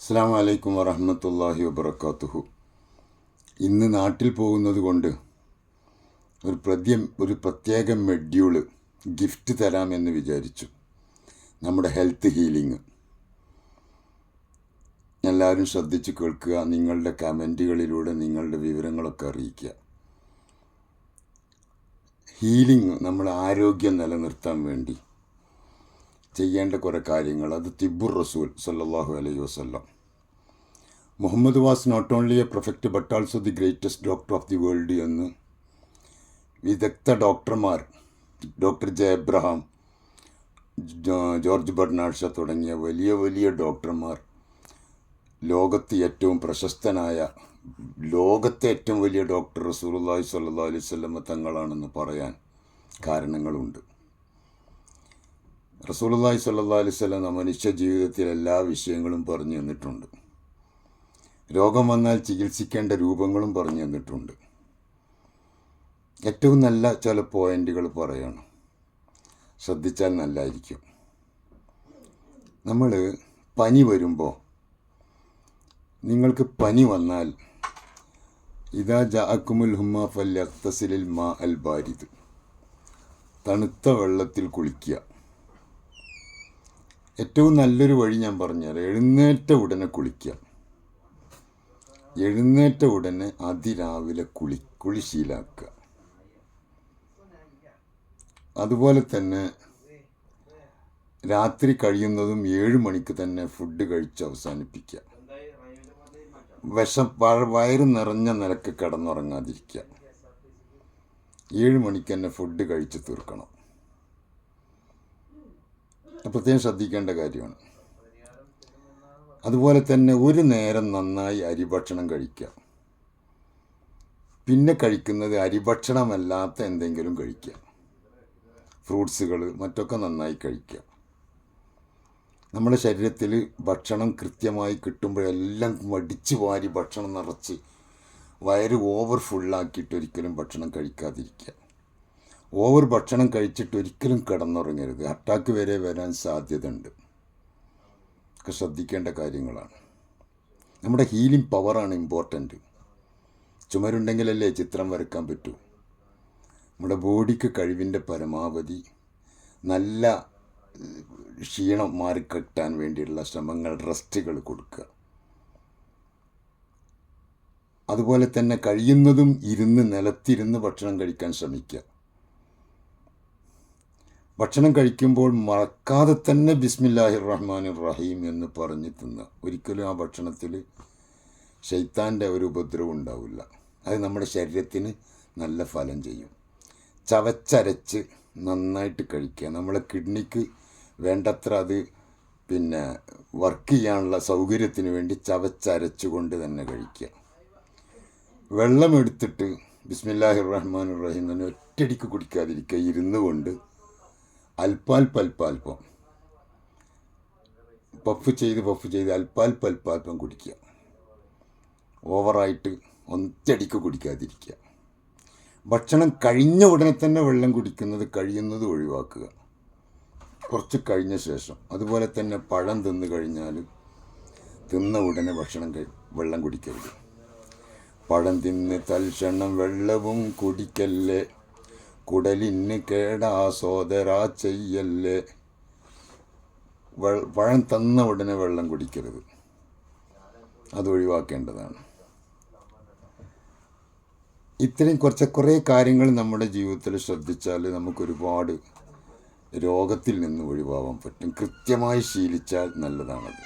അസ്സലാമു അലൈക്കും വറഹ്മത്തുള്ളാഹി വബറകാതുഹു. ഇന്ന് നാട്ടിൽ പോകുന്നത് കൊണ്ട് ഒരു പ്രത്യേക മെഡ്യൂള് ഗിഫ്റ്റ് തരാമെന്ന് വിചാരിച്ചു. നമ്മുടെ ഹെൽത്ത് ഹീലിംഗ്. എല്ലാവരും ശ്രദ്ധിച്ച് കേൾക്കുക. നിങ്ങളുടെ കമൻറ്റുകളിലൂടെ നിങ്ങളുടെ വിവരങ്ങളൊക്കെ അറിയിക്കുക. ഹീലിംഗ്, നമ്മുടെ ആരോഗ്യം നിലനിർത്താൻ വേണ്ടി ചെയ്യേണ്ട കുറേ കാര്യങ്ങൾ. അത് തിബ്ബുർ റസൂൽ സല്ലല്ലാഹു അലൈഹി വസല്ലം. Muhammad was not only a prophet but also the greatest doctor of the world എന്ന് വിദഗ്ധ ഡോക്ടർമാർ, doctor J Abraham, George Bernard Shaw തുടങ്ങിയ വലിയ വലിയ ഡോക്ടർമാർ ലോകത്ത് ഏറ്റവും പ്രശസ്തനായ, ലോകത്തെ ഏറ്റവും വലിയ ഡോക്ടർ റസൂലുള്ളാഹി സ്വല്ലല്ലാഹു അലൈഹി വസല്ലം തങ്ങളാണെന്ന് പറയാൻ കാരണങ്ങളുണ്ട്. റസൂലുള്ളാഹി സ്വല്ലല്ലാഹു അലൈഹി വസല്ലം മനുഷ്യ ജീവിതത്തിൽ എല്ലാ വിഷയങ്ങളും പറഞ്ഞു തന്നിട്ടുണ്ട്. രോഗം വന്നാൽ ചികിത്സിക്കേണ്ട രൂപങ്ങളും പറഞ്ഞു തന്നിട്ടുണ്ട്. ഏറ്റവും നല്ല ചില പോയിന്റുകൾ പറയണം, ശ്രദ്ധിച്ചാൽ നല്ലതായിരിക്കും. നമ്മൾ പനി വരുമ്പോൾ, നിങ്ങൾക്ക് പനി വന്നാൽ ഇദാ ജഅകുമുൽ ഹുമ്മ ഫല്യഗ്തസിലിൽ മാ അൽ ബാരിദ്, തണുത്ത വെള്ളത്തിൽ കുളിക്കുക. ഏറ്റവും നല്ലൊരു വഴി ഞാൻ പറഞ്ഞുതരാം. എഴുന്നേറ്റ ഉടനെ കുളിക്കുക. എഴുന്നേറ്റ ഉടനെ അതിരാവിലെ കുളി ശീലാക്കുക. അതുപോലെ തന്നെ രാത്രി കഴിയുന്നതും 7 മണിക്ക് തന്നെ ഫുഡ് കഴിച്ച് അവസാനിപ്പിക്കുക. വയറ് നിറഞ്ഞ നിലക്ക് കിടന്നുറങ്ങാതിരിക്കുക. 7 മണിക്ക് തന്നെ ഫുഡ് കഴിച്ച് തീർക്കണം. പ്രത്യേകം ശ്രദ്ധിക്കേണ്ട കാര്യമാണ്. അതുപോലെ തന്നെ ഒരു നേരം നന്നായി അരിഭക്ഷണം കഴിക്കുക. പിന്നെ കഴിക്കുന്നത് അരിഭക്ഷണമല്ലാത്ത എന്തെങ്കിലും കഴിക്കുക. ഫ്രൂട്ട്സുകൾ മറ്റൊക്കെ നന്നായി കഴിക്കുക. നമ്മുടെ ശരീരത്തിൽ ഭക്ഷണം കൃത്യമായി കിട്ടുമ്പോഴെല്ലാം മടിച്ച് വാരി ഭക്ഷണം നിറച്ച് വയറ് ഓവർ ഫുള്ളാക്കിയിട്ട് ഒരിക്കലും ഭക്ഷണം കഴിക്കാതിരിക്കുക. ഓവർ ഭക്ഷണം കഴിച്ചിട്ട് ഒരിക്കലും കിടന്നുറങ്ങരുത്. അറ്റാക്ക് വരെ വരാൻ സാധ്യതയുണ്ട്. ഒക്കെ ശ്രദ്ധിക്കേണ്ട കാര്യങ്ങളാണ്. നമ്മുടെ ഹീലിംഗ് പവറാണ് ഇമ്പോർട്ടൻറ്റ്. ചുമരുണ്ടെങ്കിലല്ലേ ചിത്രം വരയ്ക്കാൻ പറ്റൂ. നമ്മുടെ ബോഡിക്ക് കഴിവിൻ്റെ പരമാവധി നല്ല ക്ഷീണം മാറിക്കിട്ടാൻ വേണ്ടിയുള്ള ശ്രമങ്ങൾ, റെസ്റ്റുകൾ കൊടുക്കുക. അതുപോലെ തന്നെ കഴിയുന്നതും നിലത്തിരുന്ന് ഭക്ഷണം കഴിക്കാൻ ശ്രമിക്കുക. ഭക്ഷണം കഴിക്കുമ്പോൾ മറക്കാതെ തന്നെ ബിസ്മില്ലാഹിർ റഹ്മാനിർ റഹീം എന്ന് പറഞ്ഞ് തിന്നുക. ഒരിക്കലും ആ ഭക്ഷണത്തിൽ ശൈത്താൻ്റെ ഒരു ഉപദ്രവം ഉണ്ടാവില്ല. അത് നമ്മുടെ ശരീരത്തിന് നല്ല ഫലം ചെയ്യും. ചവച്ചരച്ച് നന്നായിട്ട് കഴിക്കുക. നമ്മളെ കിഡ്നിക്ക് വേണ്ടത്ര അത് വർക്ക് ചെയ്യാനുള്ള സൗകര്യത്തിന് വേണ്ടി ചവച്ചരച്ചുകൊണ്ട് തന്നെ കഴിക്കുക. വെള്ളമെടുത്തിട്ട് ബിസ്മില്ലാഹിർ റഹ്മാനിർ റഹീം തന്നെ ഒറ്റയടിക്ക് കുടിക്കാതിരിക്കുക. ഇരുന്ന് കൊണ്ട് അല്പാൽപ്പം പഫ് ചെയ്ത് അല്പാൽപ്പം കുടിക്കുക. ഓവറായിട്ട് ഒറ്റയടിക്ക് കുടിക്കാതിരിക്കുക. ഭക്ഷണം കഴിഞ്ഞ ഉടനെ തന്നെ വെള്ളം കുടിക്കുന്നത് കഴിയുന്നത് ഒഴിവാക്കുക, കുറച്ച് കഴിഞ്ഞ ശേഷം. അതുപോലെ തന്നെ പഴം തിന്നു കഴിഞ്ഞാൽ തിന്ന ഉടനെ വെള്ളം കുടിക്കരുത്. പഴം തിന്ന് തൽക്ഷണം വെള്ളവും കുടിക്കല്ലേ, കുടലിന് കേടാ സോദരാ ചെയ്യല്ലേ. പഴം തന്ന ഉടനെ വെള്ളം കുടിക്കരുത്. അത് ഒഴിവാക്കേണ്ടതാണ്. ഇത്രയും കുറേ കാര്യങ്ങൾ നമ്മുടെ ജീവിതത്തിൽ ശ്രദ്ധിച്ചാൽ നമുക്കൊരുപാട് രോഗത്തിൽ നിന്ന് ഒഴിവാകാൻ പറ്റും. കൃത്യമായി ശീലിച്ചാൽ നല്ലതാണത്.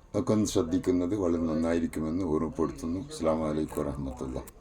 അതൊക്കെ ഒന്ന് ശ്രദ്ധിക്കുന്നത് വളരെ നന്നായിരിക്കുമെന്ന് ഓർമ്മപ്പെടുത്തുന്നു. അസ്സലാമു അലൈക്കും വറഹ്മത്തുള്ളാഹി.